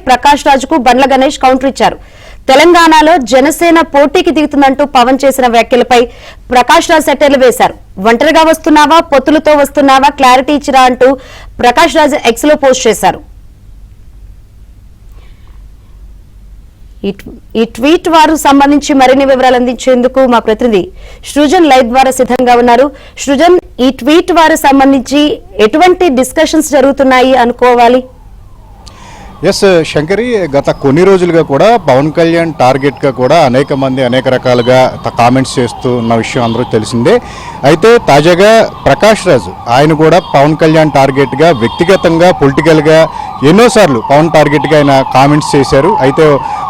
ప్రకాష్ రాజుకు బండ్ల గణేష్ కౌంటర్ ఇచ్చారు. తెలంగాణలో జనసేన పోటీకి దిగుతుందంటూ పవన్ చేసిన వ్యాఖ్యలపై ప్రకాష్ రాజ్ సెటైర్లు వేశారు. ఒంటరిగా వస్తున్నావా, పొత్తులతో వస్తున్నావా, క్లారిటీ ఇచ్చిరా అంటూ ప్రకాష్ రాజ్ ఎక్స్ లో పోస్ట్ చేశారు. ఈ ట్వీట్ వారు సంబంధించి మరిన్ని వివరాలు అందించేందుకు మా ప్రతినిధి సృజన్ లైవ్ ద్వారా సిద్ధంగా ఉన్నారు. సృజన్, ఈ ట్వీట్ వారు సంబంధించి ఎటువంటి డిస్కషన్స్ జరుగుతున్నాయి అనుకోవాలి? ఎస్ శంకరి, గత కొన్ని రోజులుగా కూడా పవన్ కళ్యాణ్ టార్గెట్గా కూడా అనేక మంది అనేక రకాలుగా కామెంట్స్ చేస్తూ ఉన్న విషయం అందరూ తెలిసిందే. అయితే తాజాగా ప్రకాష్ రాజ్ ఆయన కూడా పవన్ కళ్యాణ్ టార్గెట్గా వ్యక్తిగతంగా పొలిటికల్గా ఎన్నోసార్లు పవన్ టార్గెట్గా ఆయన కామెంట్స్ చేశారు. అయితే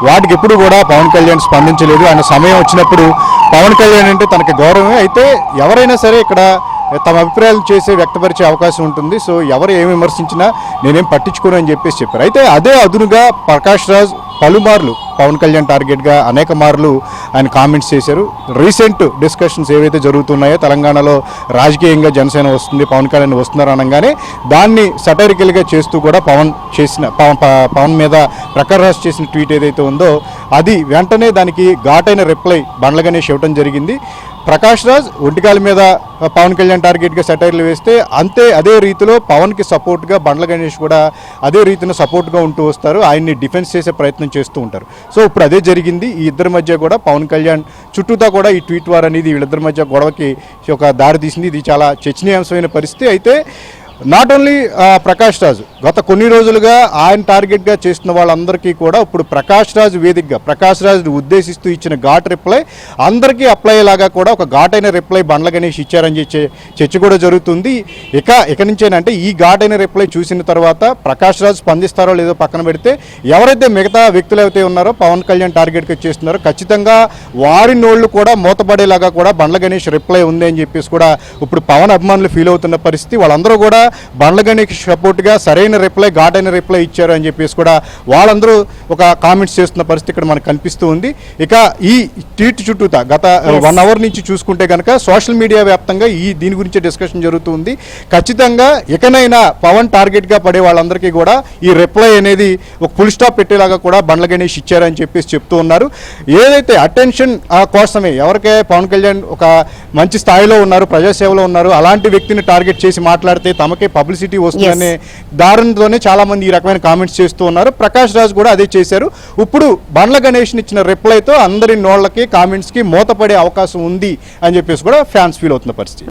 వాటికి ఎప్పుడు కూడా పవన్ కళ్యాణ్ స్పందించలేదు. ఆయన సమయం వచ్చినప్పుడు పవన్ కళ్యాణ్ అంటే తనకి గౌరవమే. అయితే ఎవరైనా సరే ఇక్కడ తమ అభిప్రాయాలు వ్యక్తపరిచే అవకాశం ఉంటుంది. సో ఎవరు ఏమి విమర్శించినా నేనేం పట్టించుకోను అని చెప్పారు. అయితే అదే అదునుగా ప్రకాష్ రాజ్ పలుమార్లు పవన్ కళ్యాణ్ టార్గెట్గా అనేక మార్లు ఆయన కామెంట్స్ చేశారు. రీసెంట్ డిస్కషన్స్ ఏవైతే జరుగుతున్నాయో తెలంగాణలో రాజకీయంగా జనసేన వస్తుంది, పవన్ కళ్యాణ్ వస్తున్నారు అనగానే దాన్ని సటైరికల్గా చేస్తూ కూడా పవన్ మీద ప్రకాష్ రాజ్ చేసిన ట్వీట్ ఏదైతే ఉందో అది వెంటనే దానికి ఘాటైన రిప్లై బండ్ల గణేష్ ఇవ్వడం జరిగింది. ప్రకాష్ రాజ్ ఒంటికాల మీద పవన్ కళ్యాణ్ టార్గెట్గా సెటైర్లు వేస్తే అదే రీతిలో పవన్కి సపోర్ట్గా బండ్ల గణేష్ కూడా అదే రీతిలో సపోర్ట్గా ఉంటూ వస్తారు. ఆయన్ని డిఫెన్స్ చేసే ప్రయత్నం చేస్తూ ఉంటారు. సో ఇప్పుడు అదే జరిగింది. ఈ ఇద్దరి మధ్య కూడా పవన్ కళ్యాణ్ చుట్టూతా కూడా ఈ ట్వీట్ వార్ అనేది వీళ్ళిద్దరి మధ్య గొడవకి ఒక దారి తీసింది. ఇది చాలా చర్చనీయాంశమైన పరిస్థితి. అయితే నాట్ ఓన్లీ ప్రకాష్ రాజ్, గత కొన్ని రోజులుగా ఆయన టార్గెట్గా చేస్తున్న వాళ్ళందరికీ కూడా ఇప్పుడు ప్రకాష్ రాజ్ వేదికగా ప్రకాష్ రాజ్ని ఉద్దేశిస్తూ ఇచ్చిన ఘాట్ రిప్లై అందరికీ అప్లై అయ్యేలాగా కూడా ఒక ఘాటైన రిప్లై బండ్ల గణేష్ ఇచ్చారని చర్చ కూడా జరుగుతుంది. ఇక నుంచేనంటే ఈ ఘాటైన రిప్లై చూసిన తర్వాత ప్రకాష్ రాజ్ స్పందిస్తారో లేదో పక్కన పెడితే ఎవరైతే మిగతా వ్యక్తులు అయితే ఉన్నారో పవన్ కళ్యాణ్ టార్గెట్గా చేస్తున్నారో ఖచ్చితంగా వారి నోళ్లు కూడా మూతపడేలాగా కూడా బండ్ల గణేష్ రిప్లై ఉంది అని చెప్పేసి కూడా ఇప్పుడు పవన్ అభిమానులు ఫీల్ అవుతున్న పరిస్థితి. వాళ్ళందరూ కూడా బండ్ల గణేష్ సపోర్ట్గా సరైన రిప్లై ఘాటైన రిప్లై ఇచ్చారు అని చెప్పేసి కూడా వాళ్ళందరూ ఒక కామెంట్స్ చేస్తున్న పరిస్థితి ఇక్కడ మనకు కనిపిస్తూ ఉంది. ఇక ఈ ట్వీట్ చుట్టూతా గత 1 అవర్ నుంచి చూసుకుంటే కనుక సోషల్ మీడియా వ్యాప్తంగా దీని గురించి డిస్కషన్ జరుగుతుంది. ఖచ్చితంగా ఇకనైనా పవన్ టార్గెట్గా పడే వాళ్ళందరికీ కూడా ఈ రిప్లై అనేది ఒక ఫుల్ స్టాప్ పెట్టేలాగా కూడా బండ్ల గణేష్ ఇచ్చారని చెప్పేసి చెప్తూ ఉన్నారు. ఏదైతే అటెన్షన్ కోసమే ఎవరికే పవన్ కళ్యాణ్ ఒక మంచి స్థాయిలో ఉన్నారు, ప్రజాసేవలో ఉన్నారు, అలాంటి వ్యక్తిని టార్గెట్ చేసి మాట్లాడితే తమకే పబ్లిసిటీ వస్తుందనే దారుణంతోనే చాలా మంది ఈ రకమైన కామెంట్స్ చేస్తూ ఉన్నారు. ప్రకాష్ రాజ్ కూడా అదే చేశారు. ఇప్పుడు బండ్ల గణేష్ ఇచ్చిన రిప్లైతో అందరి నోళ్ళకి కామెంట్స్కి మూతపడే అవకాశం ఉంది అని చెప్పేసి కూడా ఫ్యాన్స్ ఫీల్ అవుతున్న పరిస్థితి.